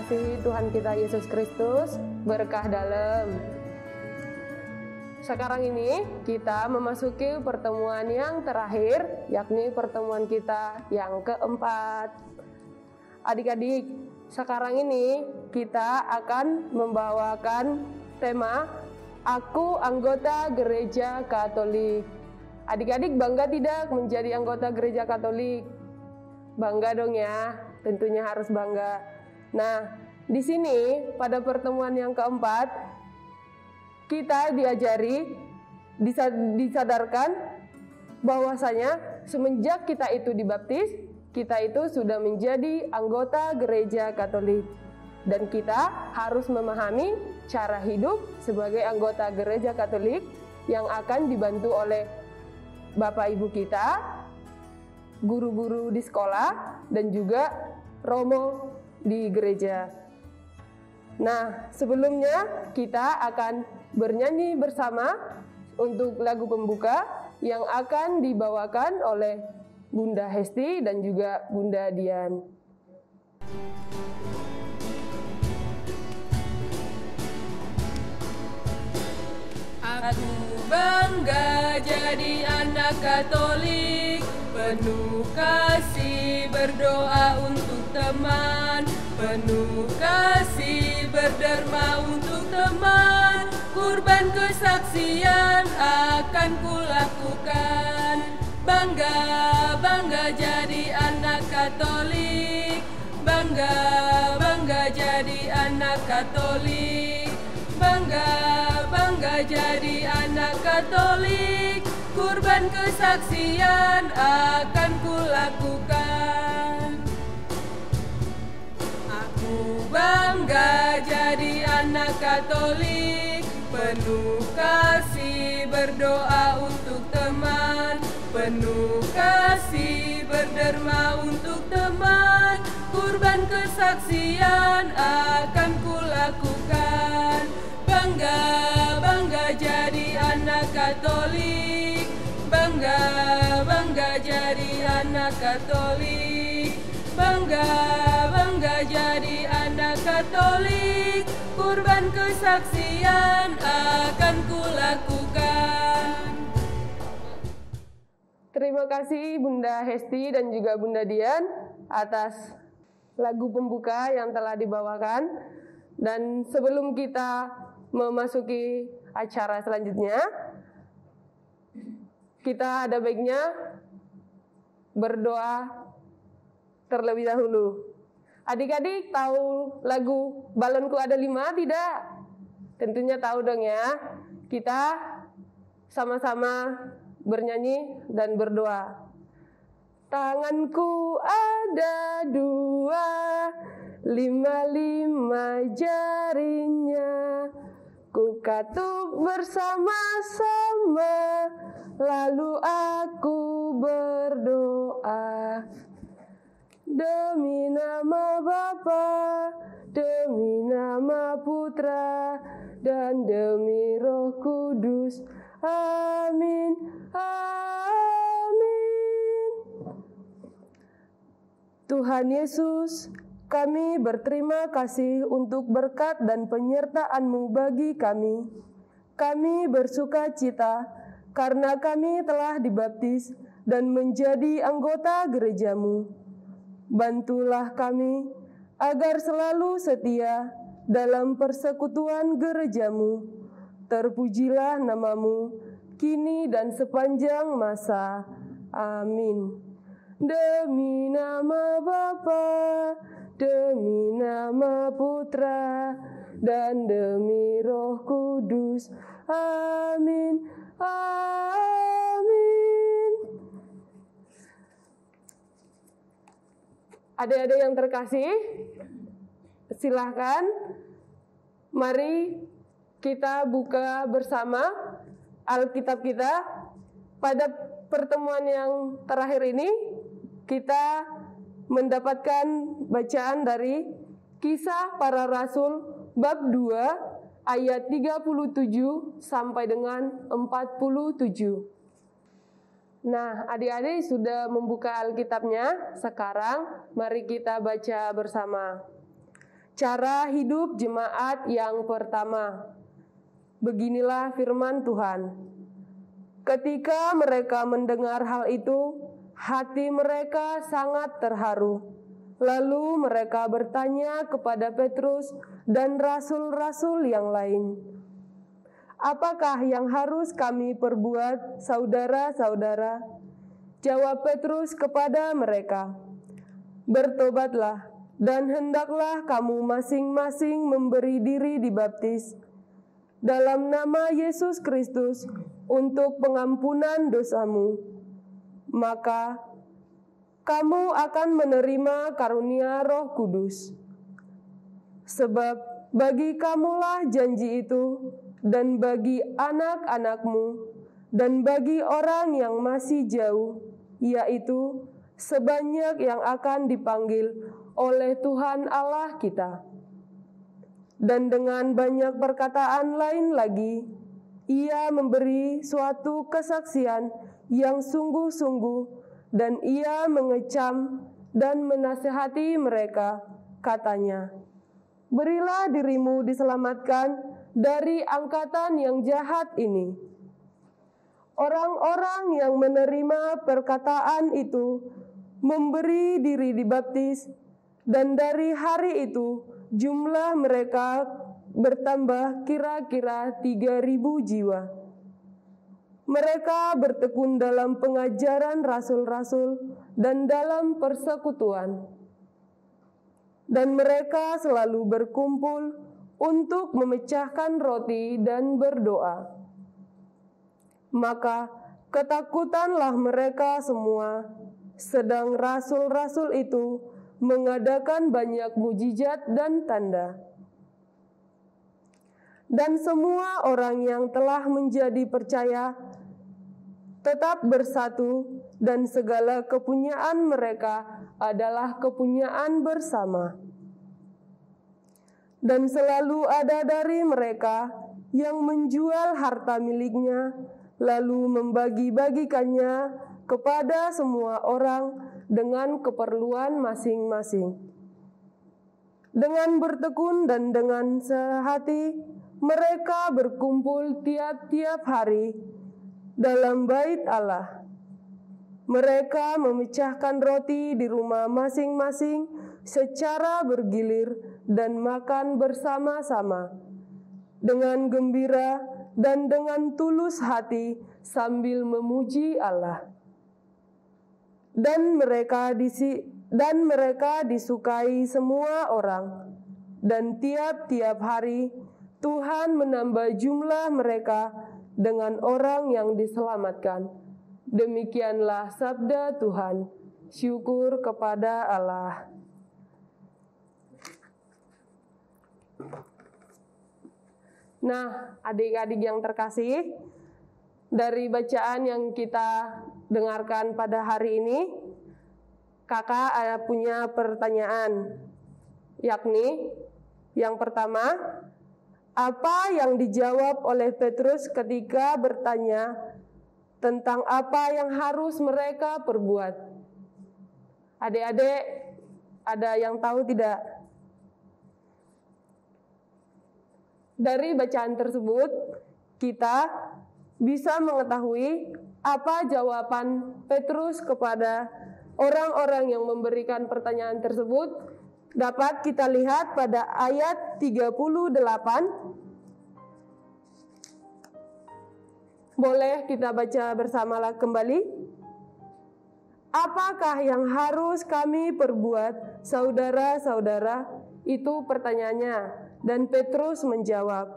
kasih Tuhan kita Yesus Kristus, berkah dalam. Sekarang ini kita memasuki pertemuan yang terakhir, yakni pertemuan kita yang keempat. Adik-adik, sekarang ini kita akan membawakan tema Aku Anggota Gereja Katolik. Adik-adik bangga tidak menjadi anggota Gereja Katolik? Bangga dong ya, tentunya harus bangga. Nah, di sini pada pertemuan yang keempat, kita disadarkan bahwasanya semenjak kita itu dibaptis, kita itu sudah menjadi anggota Gereja Katolik. Dan kita harus memahami cara hidup sebagai anggota Gereja Katolik yang akan dibantu oleh Bapak Ibu kita, guru-guru di sekolah, dan juga romo di gereja. Nah, sebelumnya kita akan bernyanyi bersama untuk lagu pembuka yang akan dibawakan oleh Bunda Hesti dan juga Bunda Dian. Aku bangga jadi anak Katolik, penuh kasih berdoa untuk teman, penuh kasih berderma untuk teman. Kurban kesaksian akan kulakukan, bangga, bangga jadi anak Katolik, bangga, bangga jadi anak Katolik, bangga, bangga jadi anak Katolik. Kurban kesaksian akan kulakukan. Aku bangga jadi anak Katolik, penuh kasih berdoa untuk teman, penuh kasih berderma untuk teman. Kurban kesaksian akan kulakukan, bangga, bangga jadi anak Katolik, bangga, bangga jadi anak Katolik, bangga, bangga jadi anak Katolik. Kurban kesaksian akan kulakukan. Terima kasih Bunda Hesti dan juga Bunda Dian atas lagu pembuka yang telah dibawakan. Dan sebelum kita memasuki acara selanjutnya, kita ada baiknya berdoa terlebih dahulu. Adik-adik tahu lagu Balonku Ada 5 tidak? Tentunya tahu dong ya. Kita sama-sama bernyanyi dan berdoa. Tanganku ada 2, 5 jarinya, ku katup bersama-sama, lalu aku berdoa. Demi nama Bapa, demi nama Putra, dan demi Roh Kudus. Amin, amin. Tuhan Yesus, kami berterima kasih untuk berkat dan penyertaan-Mu bagi kami. Kami bersuka cita karena kami telah dibaptis dan menjadi anggota gereja-Mu. Bantulah kami agar selalu setia dalam persekutuan gereja-Mu. Terpujilah nama-Mu kini dan sepanjang masa. Amin. Demi nama Bapa, demi nama Putra, dan demi Roh Kudus. Amin, amin. Adik-adik yang terkasih, silahkan mari kita buka bersama Alkitab kita. Pada pertemuan yang terakhir ini, kita mendapatkan bacaan dari Kisah Para Rasul bab 2 ayat 37 sampai dengan 47. Nah, adik-adik sudah membuka Alkitabnya. Sekarang mari kita baca bersama. cara hidup jemaat yang pertama. Beginilah firman Tuhan. Ketika mereka mendengar hal itu, hati mereka sangat terharu. Lalu mereka bertanya kepada Petrus dan rasul-rasul yang lain, "Apakah yang harus kami perbuat, saudara-saudara?" Jawab Petrus kepada mereka, "Bertobatlah, dan hendaklah kamu masing-masing memberi diri dibaptis dalam nama Yesus Kristus untuk pengampunan dosamu. Maka kamu akan menerima karunia Roh Kudus. Sebab bagi kamulah janji itu, dan bagi anak-anakmu, dan bagi orang yang masih jauh, yaitu sebanyak yang akan dipanggil oleh Tuhan Allah kita." Dan dengan banyak perkataan lain lagi, ia memberi suatu kesaksian yang sungguh-sungguh, dan ia mengecam dan menasihati mereka, katanya, "Berilah dirimu diselamatkan dari angkatan yang jahat ini." Orang-orang yang menerima perkataan itu memberi diri dibaptis, dan dari hari itu jumlah mereka bertambah kira-kira 3.000 jiwa. Mereka bertekun dalam pengajaran rasul-rasul dan dalam persekutuan. Dan mereka selalu berkumpul untuk memecahkan roti dan berdoa. Maka ketakutanlah mereka semua, sedang rasul-rasul itu mengadakan banyak mujizat dan tanda. Dan semua orang yang telah menjadi percaya tetap bersatu, dan segala kepunyaan mereka adalah kepunyaan bersama. Dan selalu ada dari mereka yang menjual harta miliknya, lalu membagi-bagikannya kepada semua orang dengan keperluan masing-masing. Dengan bertekun dan dengan sehati, mereka berkumpul tiap-tiap hari dalam bait Allah. Mereka memecahkan roti di rumah masing-masing secara bergilir dan makan bersama-sama dengan gembira dan dengan tulus hati sambil memuji Allah. Dan mereka disukai semua orang, dan tiap-tiap hari Tuhan menambah jumlah mereka dengan orang yang diselamatkan. Demikianlah sabda Tuhan. Syukur kepada Allah. Nah, adik-adik yang terkasih, dari bacaan yang kita dengarkan pada hari ini, kakak punya pertanyaan, yakni yang pertama, apa yang dijawab oleh Petrus ketika bertanya tentang apa yang harus mereka perbuat? Adik-adik, ada yang tahu tidak? Dari bacaan tersebut, kita bisa mengetahui apa jawaban Petrus kepada orang-orang yang memberikan pertanyaan tersebut. Dapat kita lihat pada ayat 38. Boleh kita baca bersama kembali? Apakah yang harus kami perbuat, saudara-saudara? Itu pertanyaannya. Dan Petrus menjawab,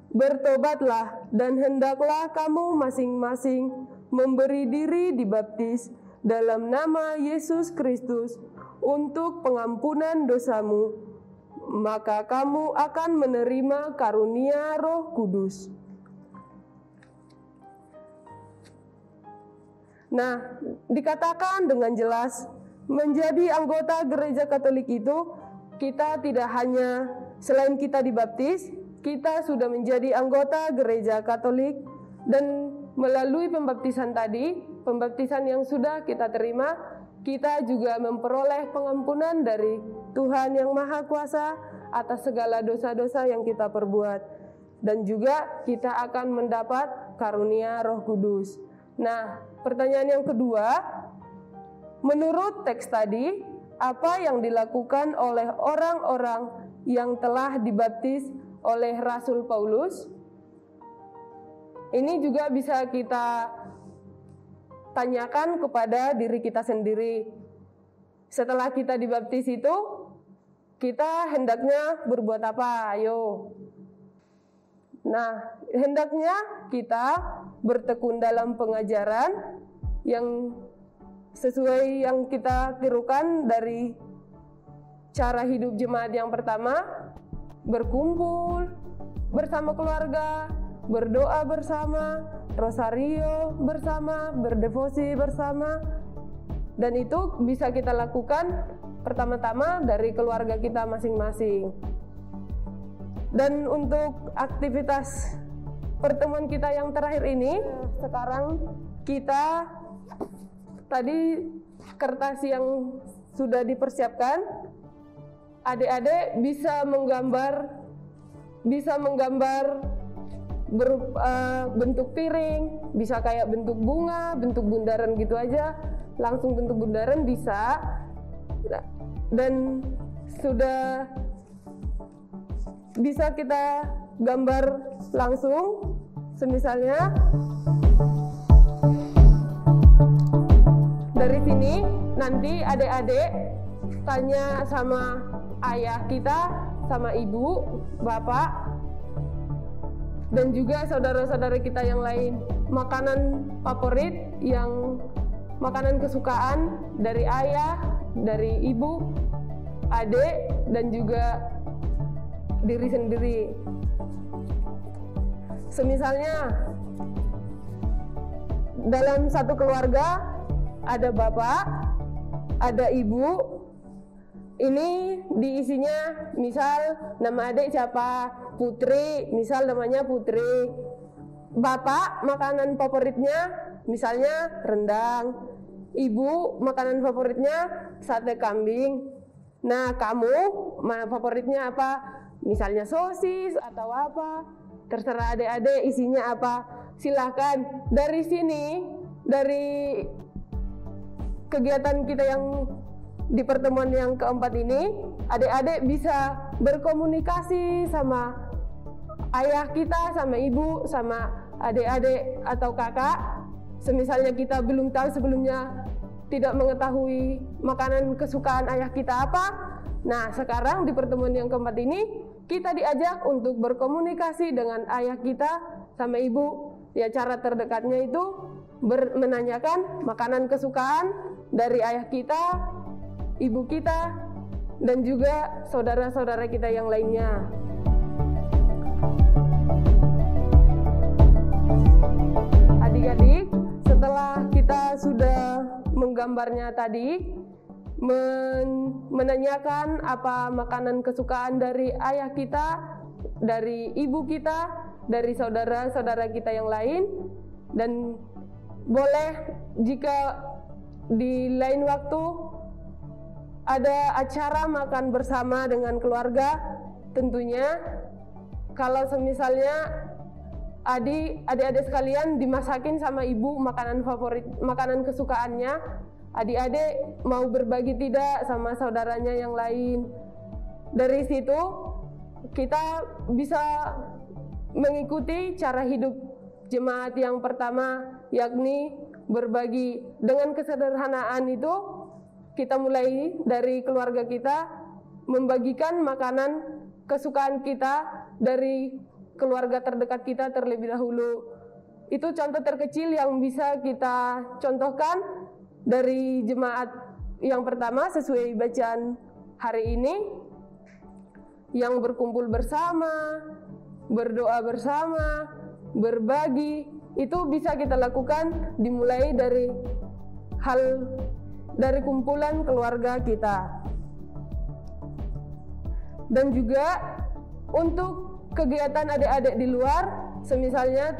"Bertobatlah, dan hendaklah kamu masing-masing memberi diri dibaptis dalam nama Yesus Kristus untuk pengampunan dosamu, maka kamu akan menerima karunia Roh Kudus." Nah, dikatakan dengan jelas, menjadi anggota gereja Katolik itu, kita tidak hanya selain kita dibaptis, kita sudah menjadi anggota gereja Katolik, dan melalui pembaptisan tadi, pembaptisan yang sudah kita terima, kita juga memperoleh pengampunan dari Tuhan yang Maha Kuasa atas segala dosa-dosa yang kita perbuat. Dan juga kita akan mendapat karunia Roh Kudus. Nah, pertanyaan yang kedua, menurut teks tadi, apa yang dilakukan oleh orang-orang yang telah dibaptis oleh Rasul Paulus? Ini juga bisa kita tanyakan kepada diri kita sendiri. Setelah kita dibaptis itu, kita hendaknya berbuat apa? Ayo. Nah, hendaknya kita bertekun dalam pengajaran yang sesuai yang kita tirukan dari cara hidup jemaat yang pertama, berkumpul bersama keluarga, berdoa bersama, rosario bersama, berdevosi bersama. Dan itu bisa kita lakukan pertama-tama dari keluarga kita masing-masing. Dan untuk aktivitas pertemuan kita yang terakhir ini, sekarang kita tadi kertas yang sudah dipersiapkan, adik-adik bisa menggambar bentuk piring, bisa kayak bentuk bunga, bentuk bundaran gitu aja, langsung bentuk bundaran bisa. Dan sudah bisa kita gambar langsung, semisalnya dari sini nanti adik-adik tanya sama ayah kita, sama ibu, bapak, dan juga saudara-saudara kita yang lain, makanan favorit, makanan kesukaan dari ayah, dari ibu, adik, dan juga diri sendiri. Semisalnya dalam satu keluarga ada bapak, ada ibu. Ini diisinya, misal nama adik siapa? Putri, misal namanya Putri. Bapak makanan favoritnya misalnya rendang. Ibu makanan favoritnya sate kambing. Nah, kamu favoritnya apa? Misalnya sosis atau apa? Terserah adik-adik isinya apa. Silahkan dari sini, dari kegiatan kita yang di pertemuan yang keempat ini, adik-adik bisa berkomunikasi sama ayah kita, sama ibu, sama adik-adik atau kakak. Semisalnya kita belum tahu sebelumnya, tidak mengetahui makanan kesukaan ayah kita apa. Nah, sekarang di pertemuan yang keempat ini, kita diajak untuk berkomunikasi dengan ayah kita sama ibu. Ya, cara terdekatnya itu menanyakan makanan kesukaan dari ayah kita, ibu kita, dan juga saudara-saudara kita yang lainnya. Adik-adik, setelah kita sudah menggambarnya tadi, menanyakan apa makanan kesukaan dari ayah kita, dari ibu kita, dari saudara-saudara kita yang lain, dan boleh jika di lain waktu ada acara makan bersama dengan keluarga, tentunya kalau semisalnya adik-adik sekalian dimasakin sama ibu makanan favorit, makanan kesukaannya, adik-adik mau berbagi tidak sama saudaranya yang lain. Dari situ kita bisa mengikuti cara hidup jemaat yang pertama, yakni berbagi dengan kesederhanaan itu. Kita mulai dari keluarga kita, membagikan makanan kesukaan kita dari keluarga terdekat kita terlebih dahulu. Itu contoh terkecil yang bisa kita contohkan dari jemaat yang pertama sesuai bacaan hari ini, yang berkumpul bersama, berdoa bersama, berbagi. Itu bisa kita lakukan dimulai dari kumpulan keluarga kita. Dan juga untuk kegiatan adik-adik di luar, semisalnya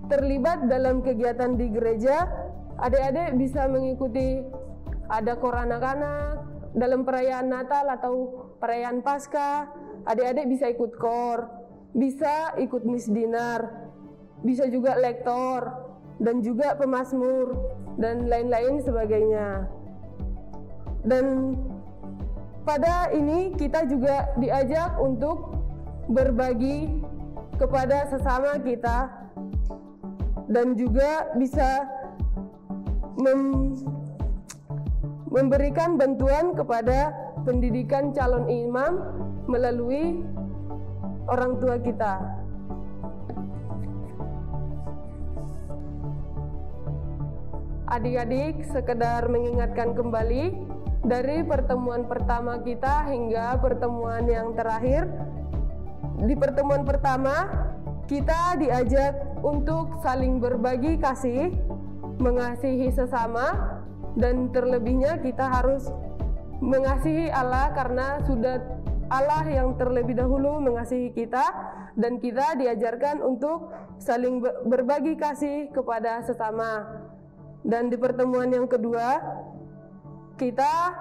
terlibat dalam kegiatan di gereja, adik-adik bisa mengikuti ada kor anak-anak, dalam perayaan Natal atau perayaan Paskah, adik-adik bisa ikut KOR, bisa ikut misdinar, bisa juga lektor, dan juga pemazmur, dan lain-lain sebagainya. Dan pada ini kita juga diajak untuk berbagi kepada sesama kita, dan juga bisa memberikan bantuan kepada pendidikan calon imam melalui orang tua kita. Adik-adik, sekedar mengingatkan kembali dari pertemuan pertama kita hingga pertemuan yang terakhir. Di pertemuan pertama, kita diajak untuk saling berbagi kasih, mengasihi sesama, dan terlebihnya kita harus mengasihi Allah karena sudah Allah yang terlebih dahulu mengasihi kita, dan kita diajarkan untuk saling berbagi kasih kepada sesama. Dan di pertemuan yang kedua, kita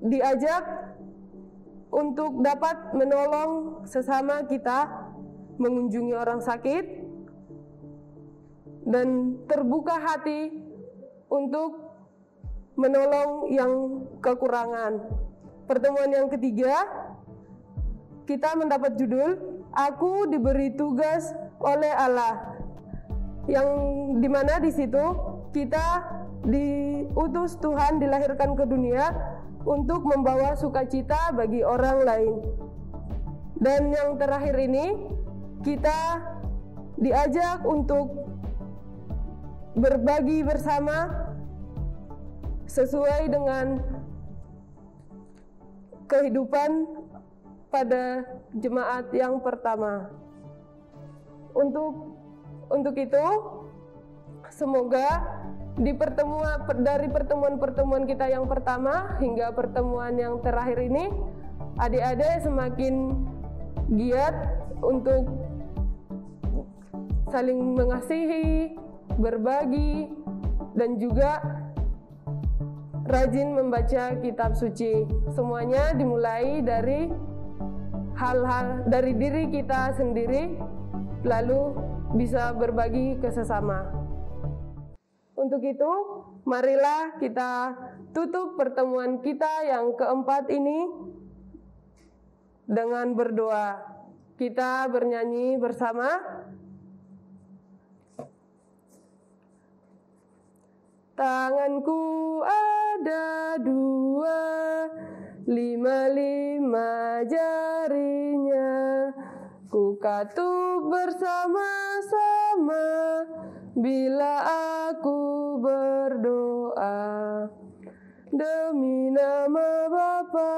diajak untuk dapat menolong sesama kita, mengunjungi orang sakit, dan terbuka hati untuk menolong yang kekurangan. Pertemuan yang ketiga, kita mendapat judul "Aku diberi tugas oleh Allah", yang dimana di situ kita diutus Tuhan dilahirkan ke dunia untuk membawa sukacita bagi orang lain. Dan yang terakhir ini, kita diajak untuk berbagi bersama sesuai dengan kehidupan pada jemaat yang pertama. Untuk itu, semoga dari pertemuan-pertemuan kita yang pertama hingga pertemuan yang terakhir ini, adik-adik semakin giat untuk saling mengasihi, berbagi, dan juga rajin membaca kitab suci. Semuanya dimulai dari hal-hal dari diri kita sendiri, lalu bisa berbagi ke sesama. Untuk itu, marilah kita tutup pertemuan kita yang keempat ini dengan berdoa. Kita bernyanyi bersama. Tanganku ada 2, 5 jarinya, ku katup bersama-sama bila aku berdoa. Demi nama Bapa,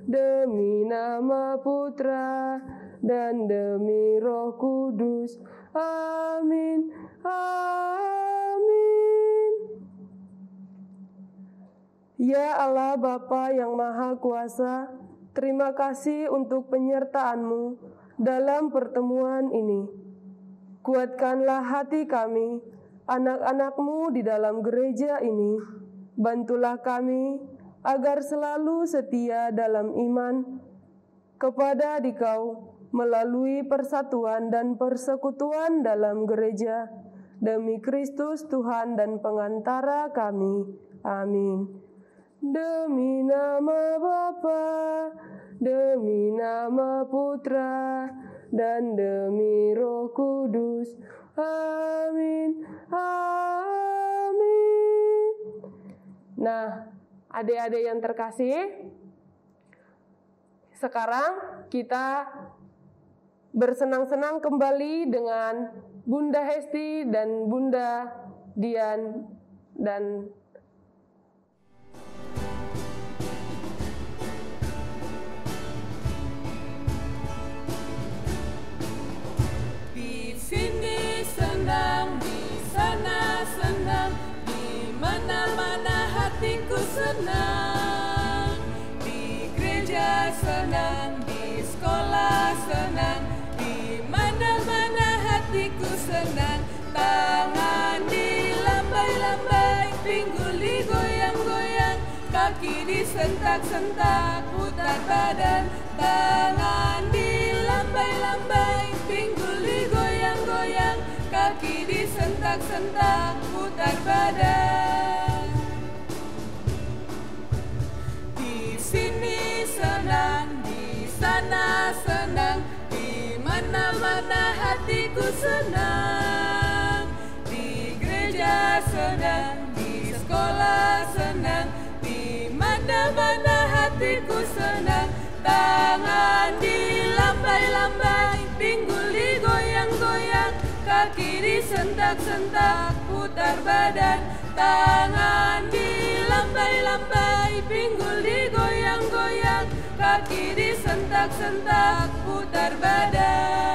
demi nama Putra, dan demi Roh Kudus. Amin. Amin. Ya Allah Bapa yang Maha Kuasa, terima kasih untuk penyertaan-Mu dalam pertemuan ini. Kuatkanlah hati kami, anak-anak-Mu di dalam gereja ini. Bantulah kami agar selalu setia dalam iman kepada Dikau melalui persatuan dan persekutuan dalam gereja. Demi Kristus Tuhan dan pengantara kami. Amin. Demi nama Bapa, demi nama Putra, dan demi Roh Kudus. Amin. Amin. Nah, adik-adik yang terkasih, sekarang kita bersenang-senang kembali dengan Bunda Hesti dan Bunda Dian dan sini senang, di sana senang, di mana-mana hatiku senang. Di gereja senang, di sekolah senang, di mana-mana hatiku senang. Tangan dilambai-lambai, pinggul digoyang-goyang, kaki disentak-sentak, putar badan, tangan dilambai-lambai, pinggul digoyang-goyang, kaki disentak-sentak, putar badan. Di sini senang, di sana senang, di mana-mana hatiku senang. Di gereja senang, di sekolah senang, di mana-mana hatiku senang. Tangan dilambai-lambai, pinggul digoyang-goyang, kaki disentak-sentak, putar badan. Tangan dilambai-lambai, pinggul digoyang-goyang, kaki disentak-sentak, putar badan.